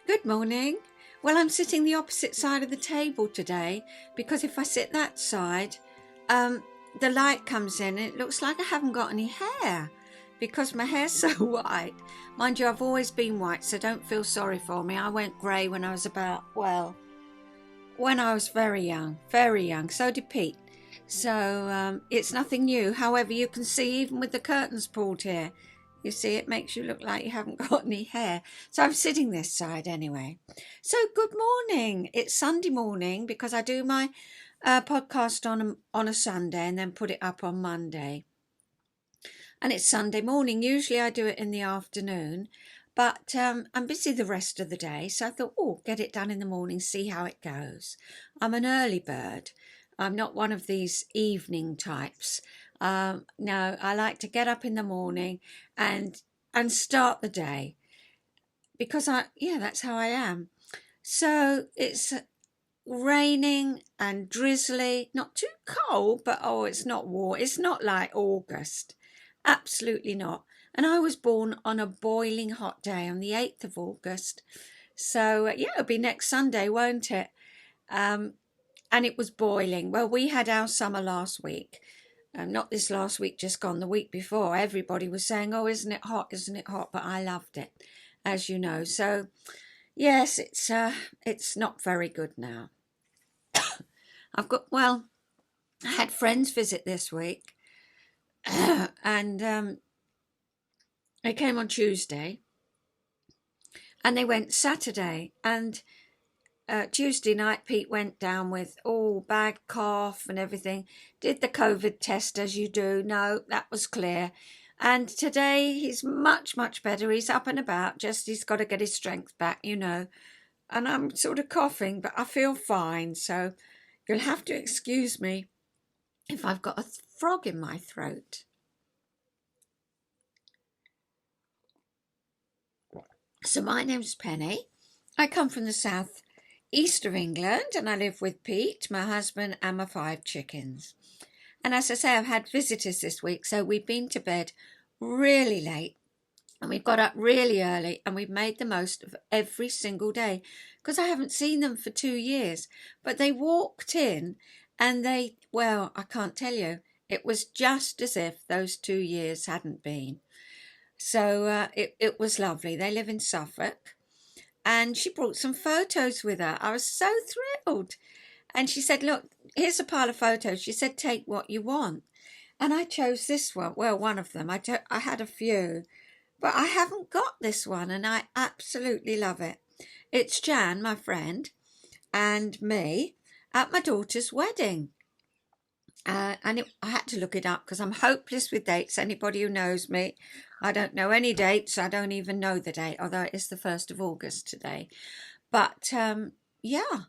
Good morning. Well, I'm sitting the opposite side of the table today because if I sit that side, um, the light comes in and it looks like I haven't got any hair because my hair's so white. Mind you, I've always been white, so don't feel sorry for me. I went grey when I was when I was very young, very young. So did Pete. So it's nothing new. However, you can see even with the curtains pulled here, you see it makes you look like you haven't got any hair. So I'm sitting this side anyway. So good morning. It's Sunday morning because I do my podcast on a Sunday and then put it up on Monday. And it's Sunday morning. Usually I do it in the afternoon, but I'm busy the rest of the day. So I thought, oh, get it done in the morning, see how it goes. I'm an early bird. I'm not one of these evening types. No, I like to get up in the morning and start the day because that's how I am. So it's raining and drizzly, not too cold, but oh, it's not warm. It's not like August. Absolutely not. And I was born on a boiling hot day on the 8th of August. So, it'll be next Sunday, won't it? And it was boiling. Well, we had our summer last week. Not this last week, just gone, the week before. Everybody was saying, oh, isn't it hot? Isn't it hot? But I loved it, as you know. So, yes, it's not very good now. I had friends visit this week and they came on Tuesday and they went Saturday, and Tuesday night Pete went down with bad cough and everything, did the COVID test as you do. No, that was clear. And today he's much better. He's up and about, just he's got to get his strength back, and I'm sort of coughing, but I feel fine, so you'll have to excuse me if I've got a frog in my throat. So my name's Penny. I come from the south east of England and I live with Pete, my husband, and my 5 chickens. And as I say, I've had visitors this week, so we've been to bed really late and we've got up really early and we've made the most of every single day because I haven't seen them for 2 years. But they walked in and I can't tell you, it was just as if those 2 years hadn't been. So it was lovely. They live in Suffolk and she brought some photos with her. I was so thrilled. And she said, look, here's a pile of photos. She said, take what you want. And I chose this one. Well, one of them. I had a few, but I haven't got this one and I absolutely love it. It's Jan, my friend, and me at my daughter's wedding. I had to look it up because I'm hopeless with dates. Anybody who knows me, I don't know any dates. I don't even know the date, although it is the 1st of August today. But it was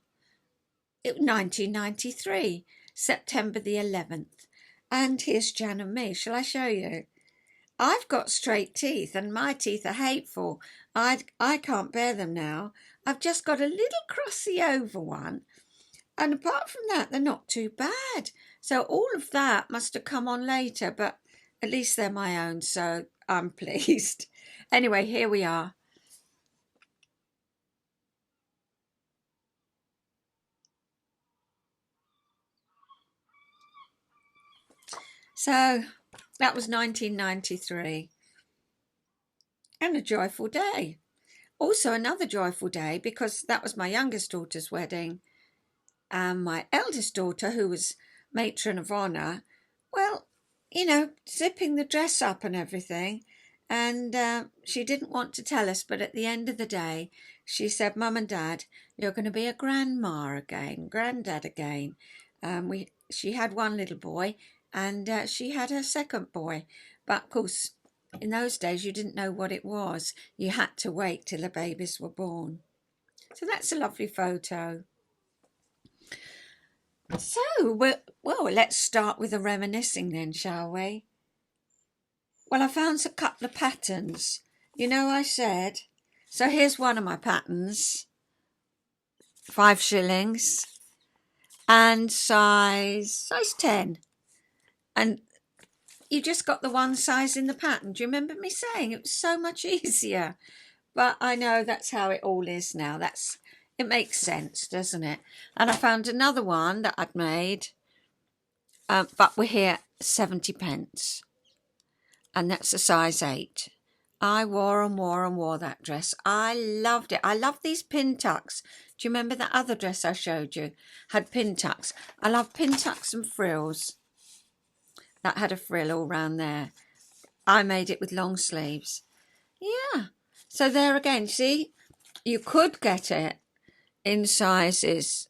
1993, September the 11th. And here's Jan and me. Shall I show you? I've got straight teeth and my teeth are hateful. I can't bear them now. I've just got a little crossy over one. And apart from that, they're not too bad. So all of that must have come on later, but at least they're my own, so I'm pleased. Anyway, here we are. So that was 1993. And a joyful day. Also another joyful day because that was my youngest daughter's wedding. And my eldest daughter, who was matron of honour, well, zipping the dress up and everything. And she didn't want to tell us, but at the end of the day, she said, Mum and Dad, you're going to be a grandma again, granddad again. She had one little boy and she had her second boy. But of course, in those days, you didn't know what it was. You had to wait till the babies were born. So that's a lovely photo. So, let's start with the reminiscing then, shall we? Well, I found a couple of patterns. I said, so here's one of my patterns, 5 shillings, and size 10. And you just got the one size in the pattern. Do you remember me saying it was so much easier? But I know that's how it all is now. It makes sense, doesn't it? And I found another one that I'd made, but we're here 70 pence, and that's a size 8. I wore and wore and wore that dress. I loved it. I love these pin tucks. Do you remember that other dress I showed you? Had pin tucks. I love pin tucks and frills. That had a frill all round there. I made it with long sleeves. Yeah. So there again, see, you could get it in sizes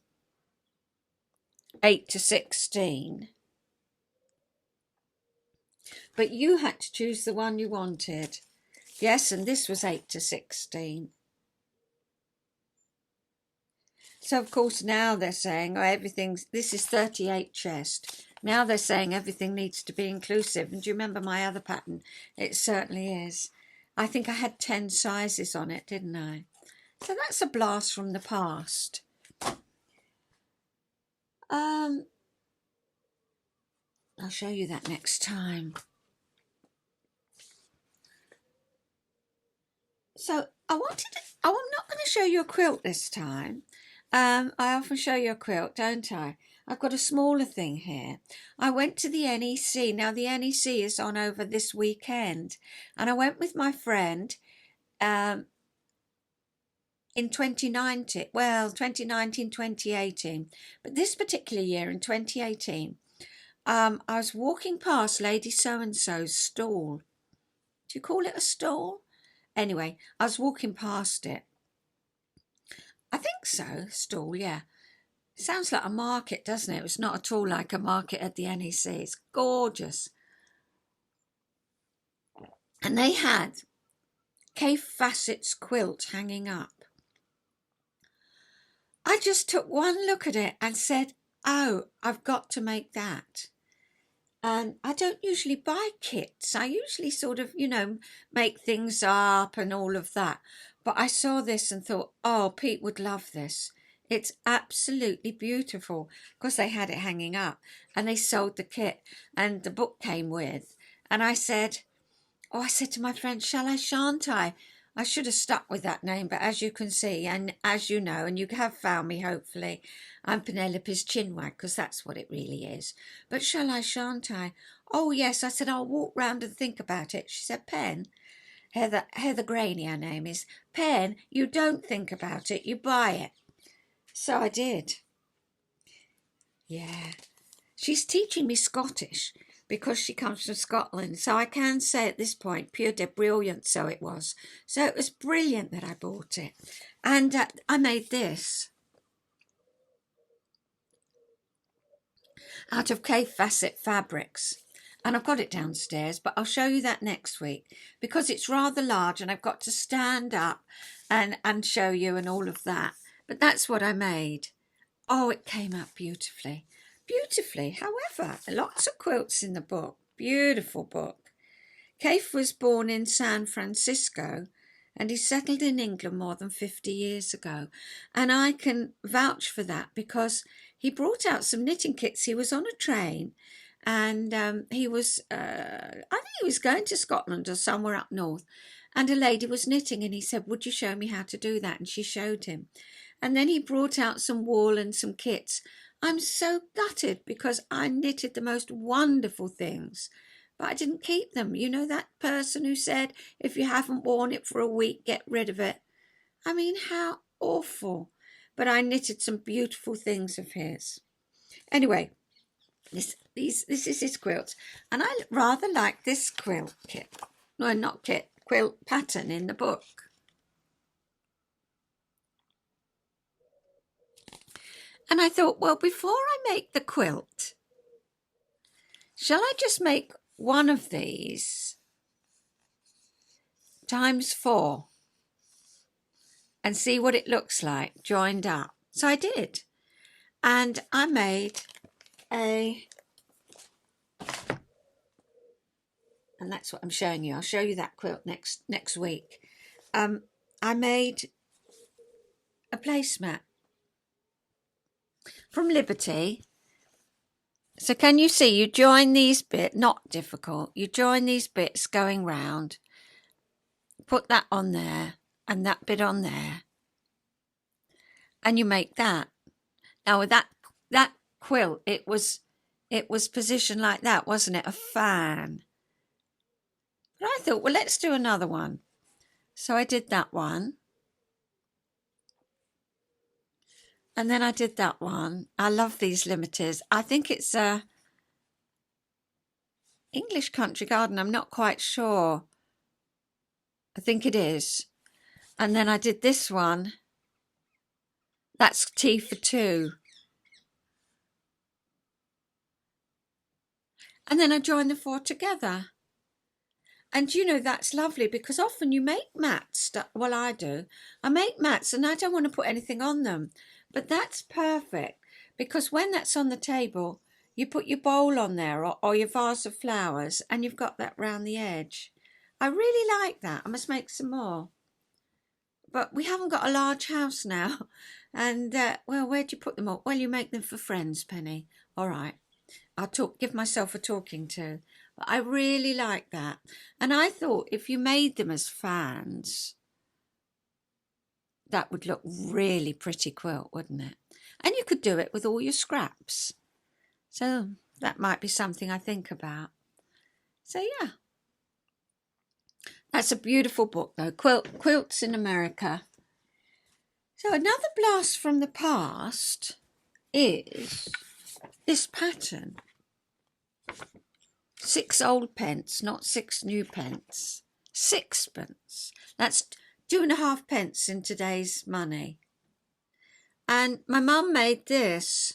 8 to 16. But you had to choose the one you wanted. Yes, and this was 8 to 16. So, of course, now they're saying, this is 38 chest. Now they're saying everything needs to be inclusive. And do you remember my other pattern? It certainly is. I think I had 10 sizes on it, didn't I? So that's a blast from the past. I'll show you that next time. So I'm not going to show you a quilt this time. I often show you a quilt, don't I? I've got a smaller thing here. I went to the NEC. Now the NEC is on over this weekend, and I went with my friend in 2019, 2018. But this particular year in 2018, I was walking past Lady So-and-so's stall. Do you call it a stall? Anyway, I was walking past it. I think so, stall, yeah. Sounds like a market, doesn't it? It's not at all like a market at the NEC. It's gorgeous. And they had Kay Fassett's quilt hanging up. I just took one look at it and said, oh, I've got to make that. And I don't usually buy kits. I usually sort of, make things up and all of that. But I saw this and thought, oh, Pete would love this. It's absolutely beautiful, because they had it hanging up and they sold the kit and the book came with. And I said to my friend, shall I, shan't I? I should have stuck with that name, but as you can see, and as you know, and you have found me, hopefully, I'm Penelope's Chinwag, because that's what it really is. But shall I, shan't I? Oh, yes. I said, I'll walk round and think about it. She said, Pen, Heather Graney, her name is. Pen, you don't think about it, you buy it. So I did. Yeah. She's teaching me Scottish because she comes from Scotland. So I can say at this point, pure de brilliant, so it was. So it was brilliant that I bought it. And I made this out of Kay Fassett fabrics. And I've got it downstairs, but I'll show you that next week because it's rather large and I've got to stand up and show you and all of that. But that's what I made. Oh, it came out beautifully. Beautifully. However, lots of quilts in the book. Beautiful book. Kaif was born in San Francisco and he settled in England more than 50 years ago. And I can vouch for that because he brought out some knitting kits. He was on a train and he was, I think he was going to Scotland or somewhere up north. And a lady was knitting and he said, would you show me how to do that? And she showed him. And then he brought out some wool and some kits. I'm so gutted because I knitted the most wonderful things, but I didn't keep them. You know that person who said, if you haven't worn it for a week, get rid of it. I mean, how awful. But I knitted some beautiful things of his. Anyway, this is his quilt. And I rather like this quilt kit. No, not kit, quilt pattern in the book. And I thought, well, before I make the quilt, shall I just make one of these times 4 and see what it looks like joined up? So I did. And I made and that's what I'm showing you. I'll show you that quilt next week. I made a placemat from Liberty. So can you see, you join these bits, not difficult, you join these bits going round, put that on there, and that bit on there, and you make that. Now with that quilt, it was positioned like that, wasn't it? A fan. But I thought, well, let's do another one. So I did that one. And then I did that one. I love these limiters. I think it's a English country garden. I'm not quite sure. I think it is. And then I did this one. That's tea for two. And then I joined the four together. And you know, that's lovely because often you make mats. Well, I do. I make mats and I don't want to put anything on them. But that's perfect because when that's on the table, you put your bowl on there or your vase of flowers and you've got that round the edge. I really like that. I must make some more. But we haven't got a large house now. And, well, where do you put them all? Well, you make them for friends, Penny. All right. I'll give myself a talking to. But I really like that. And I thought if you made them as fans, that would look really pretty quilt, wouldn't it? And you could do it with all your scraps. So that might be something I think about. So, yeah. That's a beautiful book, though. Quilts in America. So another blast from the past is this pattern. 6 old pence, not 6 new pence. 6pence. That's 2.5 pence in today's money. And my mum made this.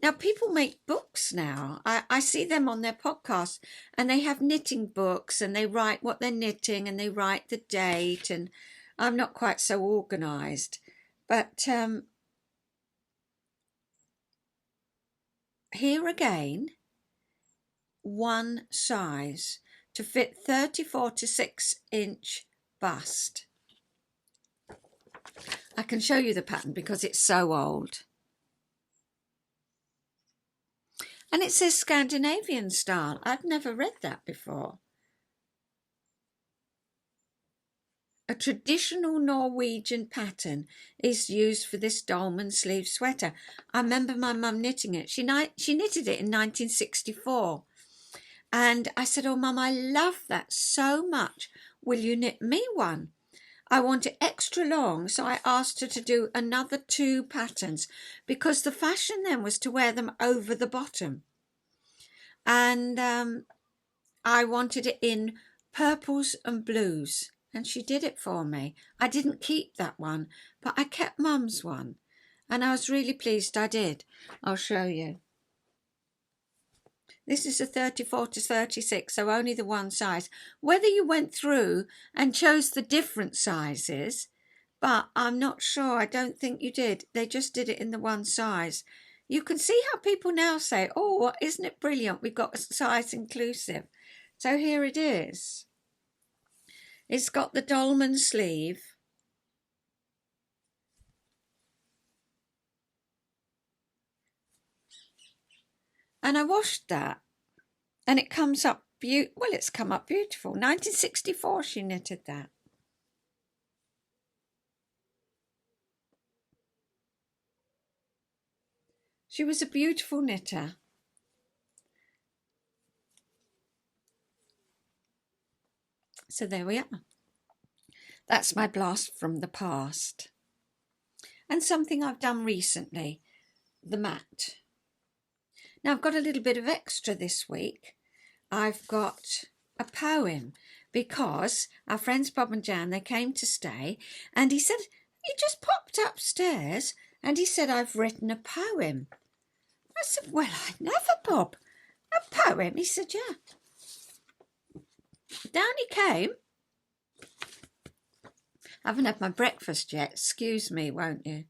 Now, people make books now. I see them on their podcast and they have knitting books and they write what they're knitting and they write the date. And I'm not quite so organised. But here again, one size to fit 34 to 6 inch bust. I can show you the pattern because it's so old. And it says Scandinavian style. I've never read that before. A traditional Norwegian pattern is used for this dolman sleeve sweater. I remember my mum knitting it. She knitted it in 1964. And I said, oh, Mum, I love that so much. Will you knit me one? I want it extra long, so I asked her to do another 2 patterns because the fashion then was to wear them over the bottom. And I wanted it in purples and blues, and she did it for me. I didn't keep that one, but I kept Mum's one, and I was really pleased I did. I'll show you. This is a 34 to 36, so only the one size. Whether you went through and chose the different sizes, but I'm not sure. I don't think you did. They just did it in the one size. You can see how people now say, oh, isn't it brilliant? We've got a size inclusive. So here it is. It's got the dolman sleeve. And I washed that. And it comes up well, it's come up beautiful. 1964 she knitted that. She was a beautiful knitter. So there we are. That's my blast from the past. And something I've done recently, the mat. Now I've got a little bit of extra this week. I've got a poem because our friends Bob and Jan, they came to stay and he said, he just popped upstairs and he said, I've written a poem. I said, well, I never, Bob. A poem? He said, yeah. Down he came. I haven't had my breakfast yet. Excuse me, won't you?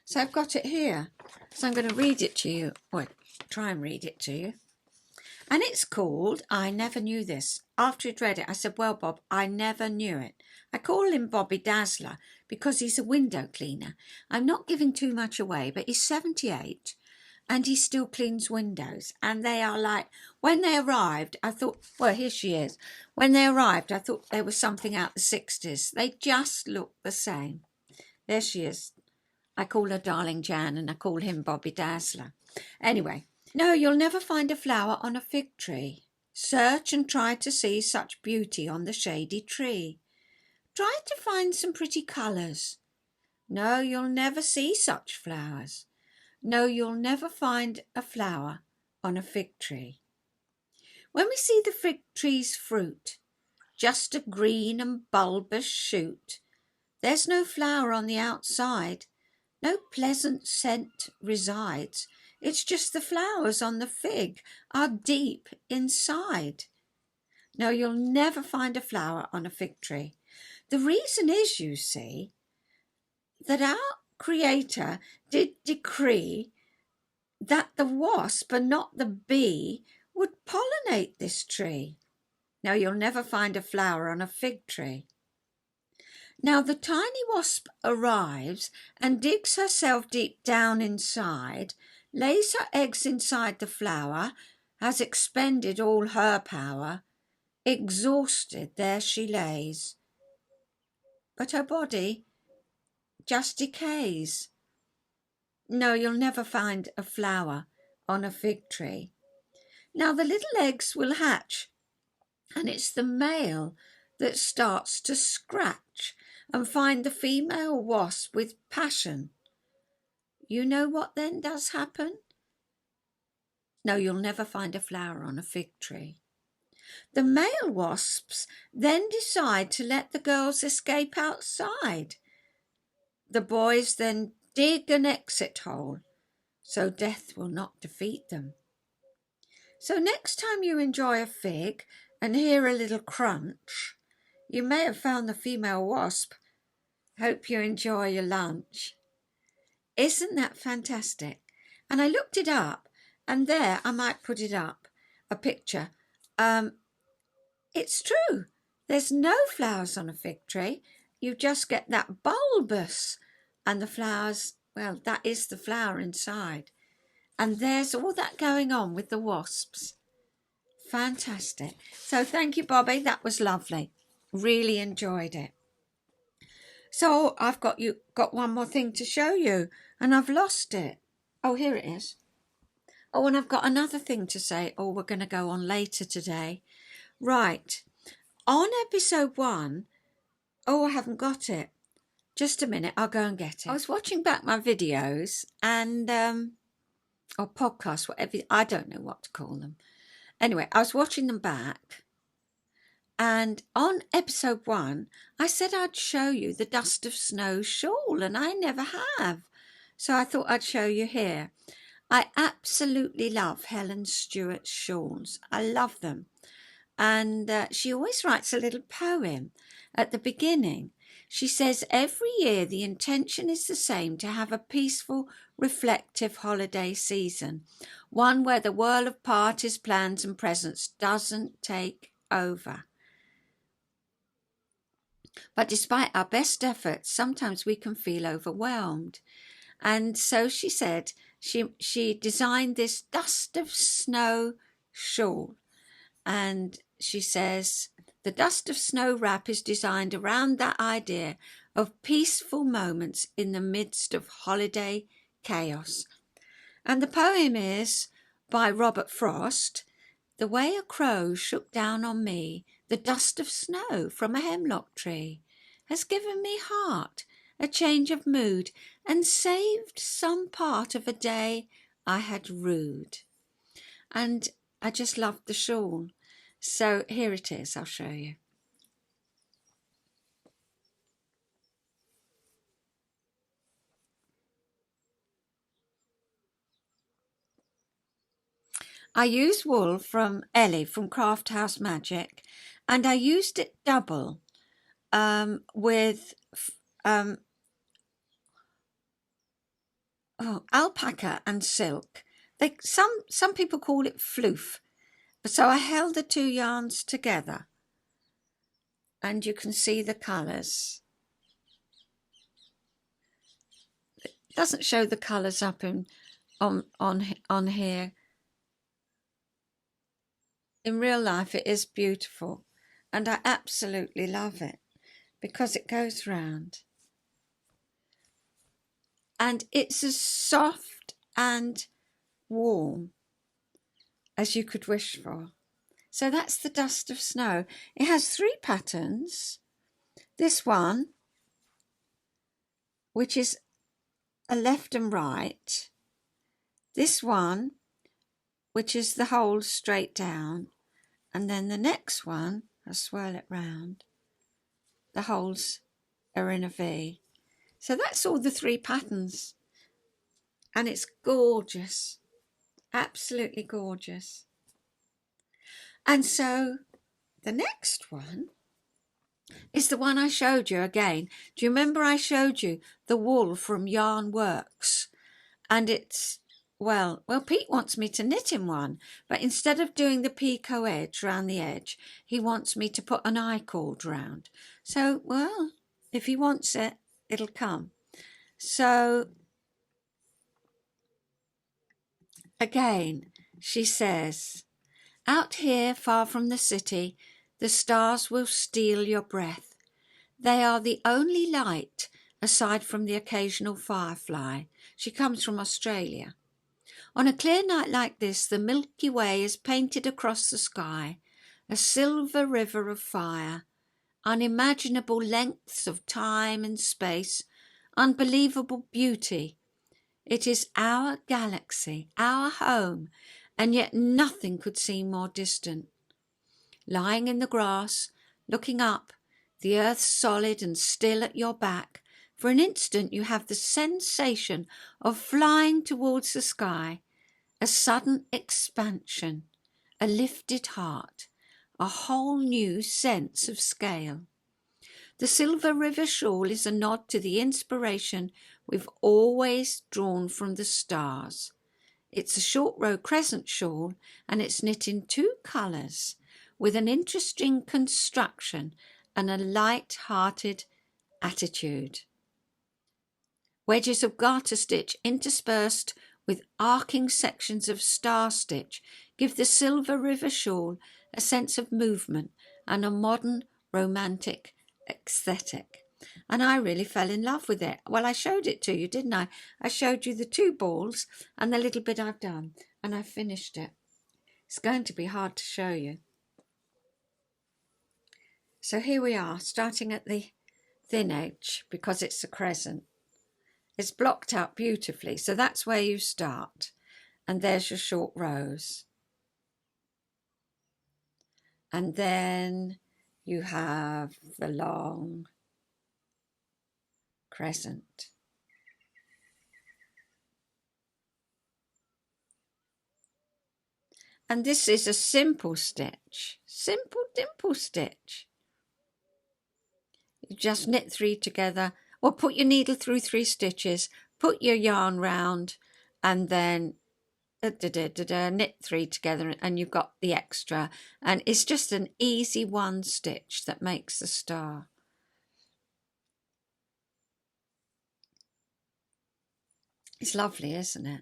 So I've got it here. So I'm going to read it to you. Well, try and read it to you. And it's called I Never Knew This. After he'd read it, I said, well, Bob, I never knew it. I call him Bobby Dazzler because he's a window cleaner. I'm not giving too much away, but he's 78 and he still cleans windows. And they are like, when they arrived, I thought, well, here she is. When they arrived, I thought there was something out the 60s. They just look the same. There she is. I call her Darling Jan and I call him Bobby Dazzler. Anyway, no, you'll never find a flower on a fig tree. Search and try to see such beauty on the shady tree. Try to find some pretty colours. No, you'll never see such flowers. No, you'll never find a flower on a fig tree. When we see the fig tree's fruit, just a green and bulbous shoot, there's no flower on the outside, no pleasant scent resides. It's just the flowers on the fig are deep inside. No, you'll never find a flower on a fig tree. The reason is, you see, that our Creator did decree that the wasp and not the bee would pollinate this tree. Now, you'll never find a flower on a fig tree. Now, the tiny wasp arrives and digs herself deep down inside, lays her eggs inside the flower, has expended all her power. Exhausted, there she lays. But her body just decays. No, you'll never find a flower on a fig tree. Now the little eggs will hatch, and it's the male that starts to scratch and find the female wasp with passion. You know what then does happen? No, you'll never find a flower on a fig tree. The male wasps then decide to let the girls escape outside. The boys then dig an exit hole so death will not defeat them. So next time you enjoy a fig and hear a little crunch, you may have found the female wasp. Hope you enjoy your lunch. Isn't that fantastic? And I looked it up, and there, I might put it up, a picture. It's true. There's no flowers on a fig tree. You just get that bulbous, and the flowers, well, that is the flower inside. And there's all that going on with the wasps. Fantastic. So thank you, Bobby. That was lovely. Really enjoyed it. So I've got one more thing to show you, and I've lost it. Oh, here it is. Oh, and I've got another thing to say. Oh, we're going to go on later today. Right. On episode 1, oh, I haven't got it. Just a minute, I'll go and get it. I was watching back my videos and, or podcasts, whatever, I don't know what to call them. Anyway, I was watching them back, and on episode 1, I said I'd show you the Dust of Snow shawl, and I never have. So I thought I'd show you here. I absolutely love Helen Stewart's shawls. I love them. And she always writes a little poem at the beginning. She says, every year the intention is the same, to have a peaceful, reflective holiday season, one where the whirl of parties, plans and presents doesn't take over. But despite our best efforts, sometimes we can feel overwhelmed. And so she said she designed this Dust of Snow shawl. And she says, the Dust of Snow wrap is designed around that idea of peaceful moments in the midst of holiday chaos. And the poem is by Robert Frost. The way a crow shook down on me the dust of snow from a hemlock tree has given me heart, a change of mood, and saved some part of a day I had rued. And I just loved the shawl. So here it is, I'll show you. I used wool from Ellie from Craft House Magic, and I used it double with alpaca and silk. Some people call it floof. So I held the two yarns together, and you can see the colours. It doesn't show the colours up in on here. In real life, it is beautiful, and I absolutely love it because it goes round, and it's as soft and warm as you could wish for. So that's the dust of snow. It has 3 patterns. This one, which is a left and right. This one, which is the whole straight down. And then the next one, I'll swirl it round. The holes are in a V. So that's all the 3 patterns. And it's gorgeous. Absolutely gorgeous. And so the next one is the one I showed you again. Do you remember I showed you the wool from Yarn Works? And it's, well, Pete wants me to knit him one, but instead of doing the picot edge round the edge, he wants me to put an I-cord round. So, well, if he wants it, it'll come. So, again, she says, out here far from the city, the stars will steal your breath. They are the only light aside from the occasional firefly. She comes from Australia. On a clear night like this, the Milky Way is painted across the sky, a silver river of fire, unimaginable lengths of time and space, unbelievable beauty. It is our galaxy, our home, and yet nothing could seem more distant. Lying in the grass, looking up, the earth solid and still at your back, for an instant you have the sensation of flying towards the sky, a sudden expansion, a lifted heart, a whole new sense of scale. The Silver River shawl is a nod to the inspiration we've always drawn from the stars. It's a short row crescent shawl, and it's knit in 2 colours, with an interesting construction and a light-hearted attitude. Wedges of garter stitch interspersed with arcing sections of star stitch give the Silver River shawl a sense of movement and a modern romantic aesthetic. And I really fell in love with it. Well, I showed it to you, didn't I? I showed you the 2 balls and the little bit I've done, and I finished it. It's going to be hard to show you. So here we are, starting at the thin edge because it's a crescent. It's blocked out beautifully, so that's where you start. And there's your short rows. And then you have the long crescent. And this is a simple stitch, simple dimple stitch. You just knit 3 together, or put your needle through 3 stitches, put your yarn round, and then knit 3 together, and you've got the extra. And it's just an easy 1 stitch that makes the star. It's lovely, isn't it?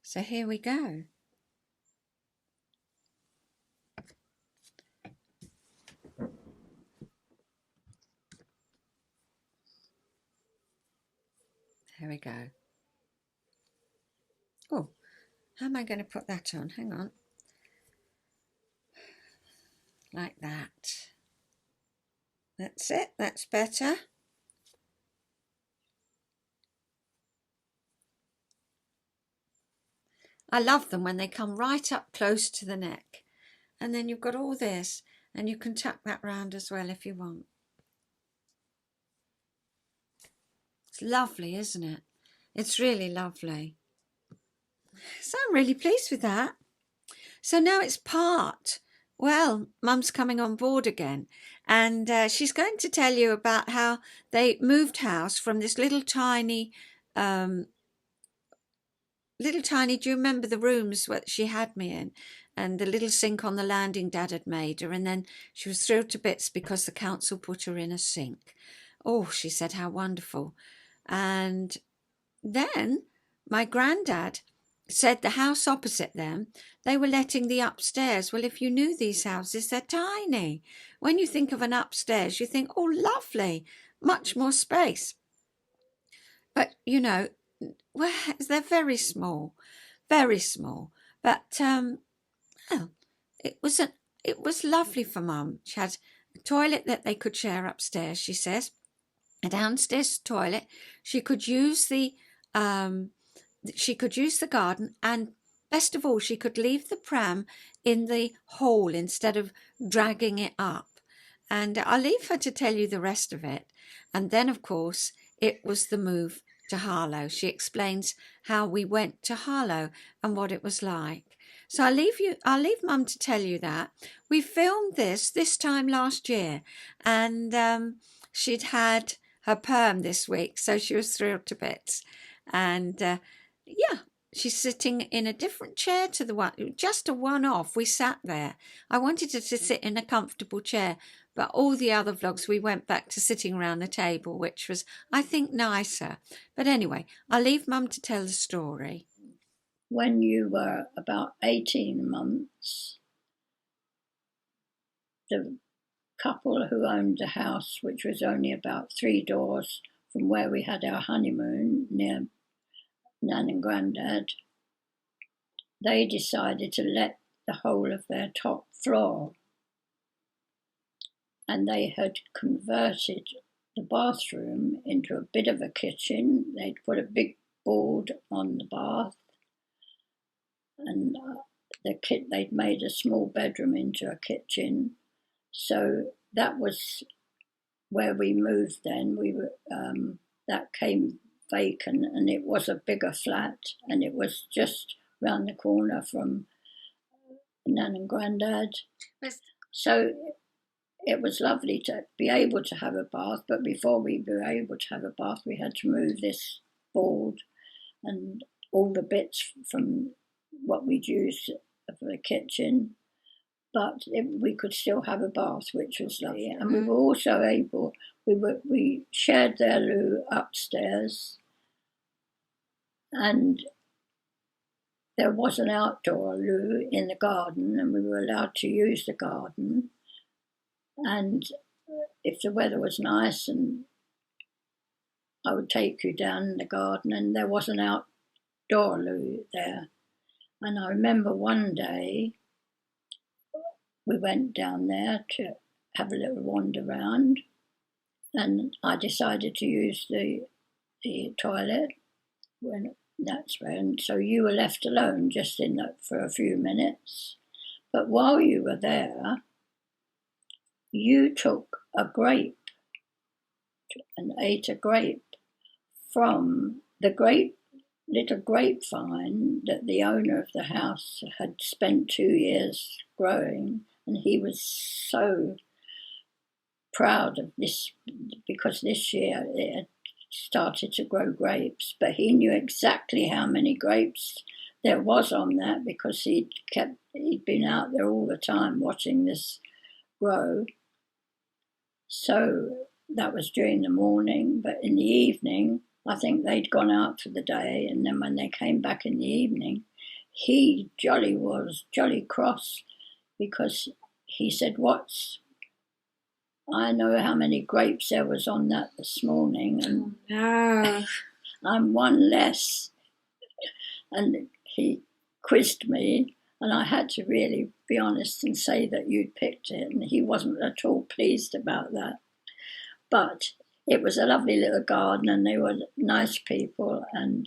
So here we go. There we go. Oh, how am I going to put that on? Hang on. Like that. That's it. That's better. I love them when they come right up close to the neck. And then you've got all this, and you can tuck that round as well if you want. It's lovely, isn't it? It's really lovely. So I'm really pleased with that. So now it's part. Well, Mum's coming on board again, and she's going to tell you about how they moved house from this little tiny, do you remember the rooms that she had me in? And the little sink on the landing Dad had made her, and then she was thrilled to bits because the council put her in a sink. Oh, she said, how wonderful. And then my granddad said the house opposite them, they were letting the upstairs. Well, if you knew these houses, they're tiny. When you think of an upstairs, you think, oh, lovely, much more space. But, you know, well, they're very small, very small. But, well, it was lovely for Mum. She had a toilet that they could share upstairs, she says. A downstairs toilet. She could use the garden, and best of all, she could leave the pram in the hall instead of dragging it up. And I'll leave her to tell you the rest of it. And then, of course, it was the move to Harlow. She explains how we went to Harlow and what it was like. So I'll leave Mum to tell you that. We filmed this time last year, and she'd had her perm this week, so she was thrilled to bits. And yeah, she's sitting in a different chair to the one, just a one-off. We sat there. I wanted her to sit in a comfortable chair, but all the other vlogs, we went back to sitting around the table, which was, I think, nicer. But anyway, I'll leave Mum to tell the story. When you were about 18 months, the couple who owned the house, which was only about 3 doors from where we had our honeymoon near Nan and Grandad, they decided to let the whole of their top floor. And they had converted the bathroom into a bit of a kitchen. They'd put a big board on the bath, and they'd made a small bedroom into a kitchen. So that was where we moved then. That came vacant, and it was a bigger flat, and it was just round the corner from Nan and Grandad. So it was lovely to be able to have a bath, but before we were able to have a bath, we had to move this board and all the bits from what we'd used for the kitchen. But we could still have a bath, which was lovely. And we were also able, we shared their loo upstairs, and there was an outdoor loo in the garden, and we were allowed to use the garden. And if the weather was nice, and I would take you down in the garden, and there was an outdoor loo there. And I remember one day we went down there to have a little wander around, and I decided to use the toilet and so you were left alone just in that for a few minutes. But while you were there, you took a grape and ate a grape from the little grapevine that the owner of the house had spent 2 years growing, and he was so proud of this because this year it had started to grow grapes, but he knew exactly how many grapes there was on that because he'd been out there all the time watching this grow. So that was during the morning, but in the evening, I think they'd gone out for the day, and then when they came back in the evening, he was jolly cross because he said, I know how many grapes there was on that this morning, and No. I'm one less. And he quizzed me, and I had to really be honest and say that you'd picked it, and he wasn't at all pleased about that. But it was a lovely little garden, and they were nice people, and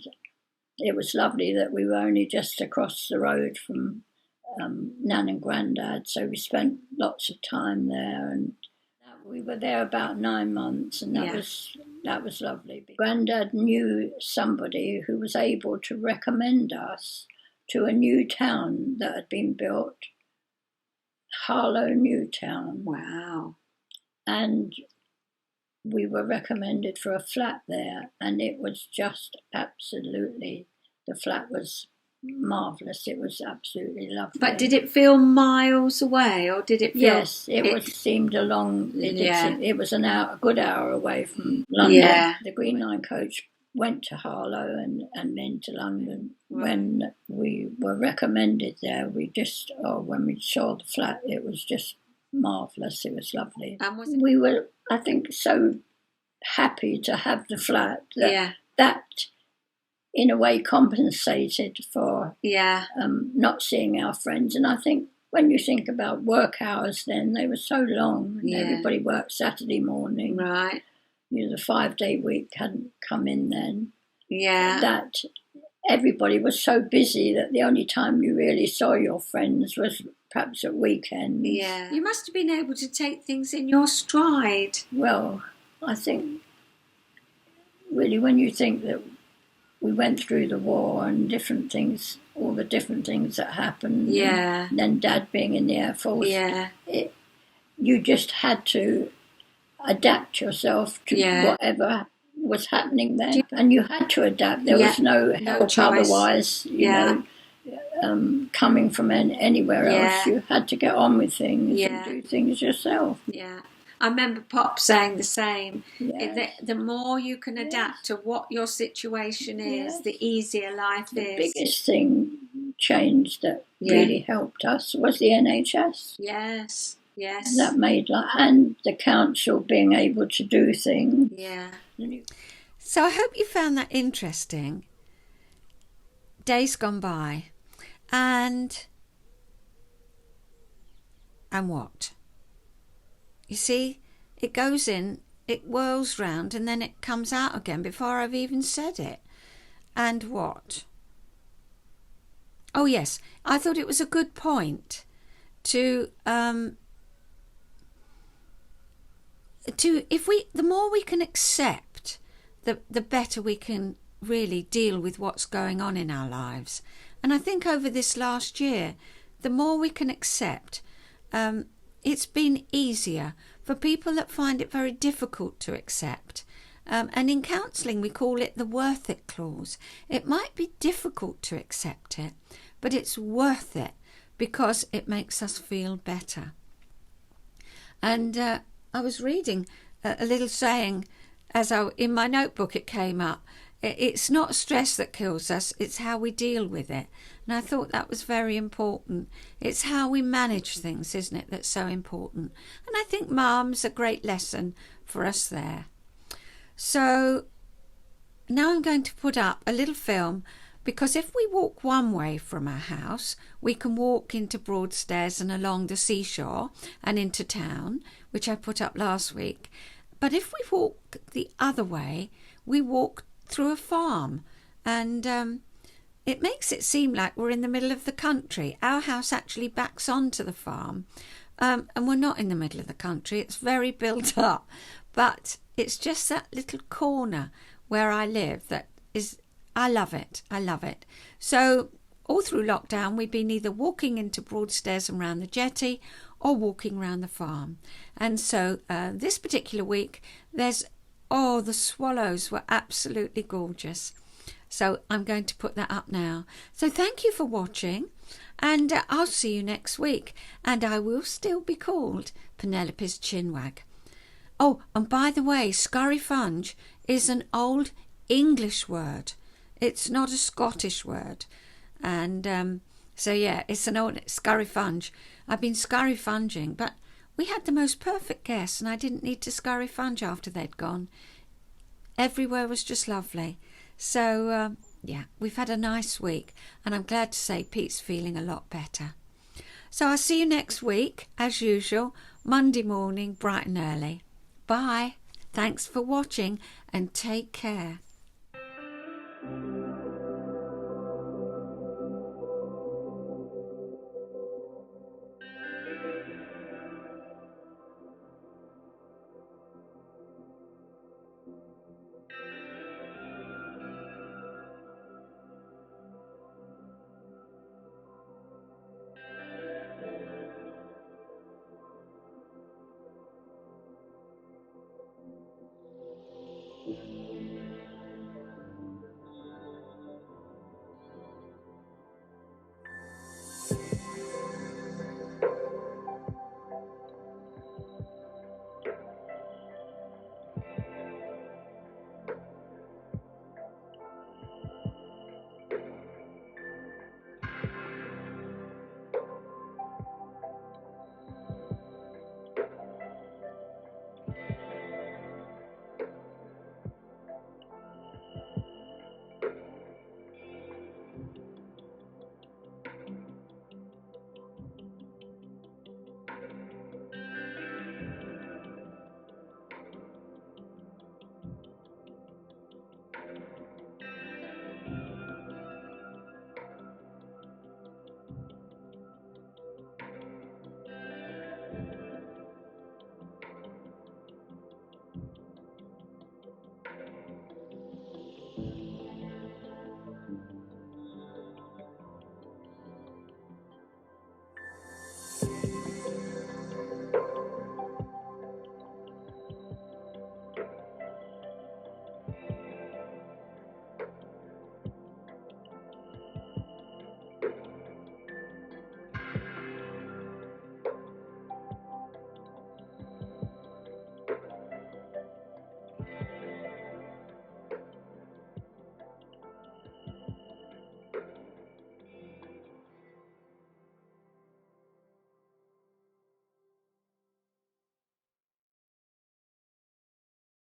it was lovely that we were only just across the road from Nan and Grandad, so we spent lots of time there, and we were there about 9 months, and that was lovely. Grandad knew somebody who was able to recommend us to a new town that had been built, Harlow New Town. Wow. And we were recommended for a flat there, and it was just absolutely, the flat was marvellous. It was absolutely lovely. But did it feel miles away, or did it feel... Yes, it seemed it was a good hour away from London. Yeah. The Green Line coach went to Harlow and then to London. Right. When we were recommended there, when we saw the flat, it was just marvellous. It was lovely. We were, I think, so happy to have the flat that in a way compensated for not seeing our friends. And I think when you think about work hours then, they were so long. And everybody worked Saturday morning. Right. The 5-day week hadn't come in then. Yeah. That everybody was so busy that the only time you really saw your friends was perhaps at weekends. Yeah. You must have been able to take things in your stride. Well, I think really when you think that we went through the war and different things, all the different things that happened. Yeah. And then Dad being in the Air Force. Yeah. You just had to adapt yourself to whatever was happening then. And you had to adapt. There was no help otherwise, you know, coming from anywhere else. You had to get on with things and do things yourself. Yeah. I remember Pop saying the same. The more you can adapt to what your situation is, the easier life is. The biggest thing changed that really helped us was the NHS. Yes, yes. And that made and the council being able to do things. Yeah. So I hope you found that interesting. Days gone by, and what? You see, it goes in, it whirls round, and then it comes out again before I've even said it. And what? Oh, yes, I thought it was a good point the more we can accept, the better we can really deal with what's going on in our lives. And I think over this last year, the more we can accept, it's been easier for people that find it very difficult to accept. And in counselling, we call it the worth it clause. It might be difficult to accept it, but it's worth it because it makes us feel better. And I was reading a little saying, in my notebook it came up, it's not stress that kills us, it's how we deal with it. And I thought that was very important. It's how we manage things, isn't it, that's so important. And I think Mum's a great lesson for us there. So now I'm going to put up a little film, because if we walk one way from our house, we can walk into Broadstairs and along the seashore and into town, which I put up last week. But if we walk the other way, we walk through a farm, and it makes it seem like we're in the middle of the country. Our house actually backs onto the farm, and we're not in the middle of the country. It's very built up, but it's just that little corner where I live that is, I love it. So all through lockdown, we've been either walking into Broadstairs and round the jetty or walking round the farm. And so this particular week, the swallows were absolutely gorgeous. So I'm going to put that up now. So thank you for watching, and I'll see you next week. And I will still be called Penelope's Chinwag. Oh, and by the way, scurryfunge is an old English word. It's not a Scottish word. And so yeah, it's an old scurryfunge. I've been scurryfunging, but we had the most perfect guests, and I didn't need to scurryfunge after they'd gone. Everywhere was just lovely. So yeah, we've had a nice week, and I'm glad to say Pete's feeling a lot better. So I'll see you next week, as usual, Monday morning, bright and early. Bye. Thanks for watching, and take care.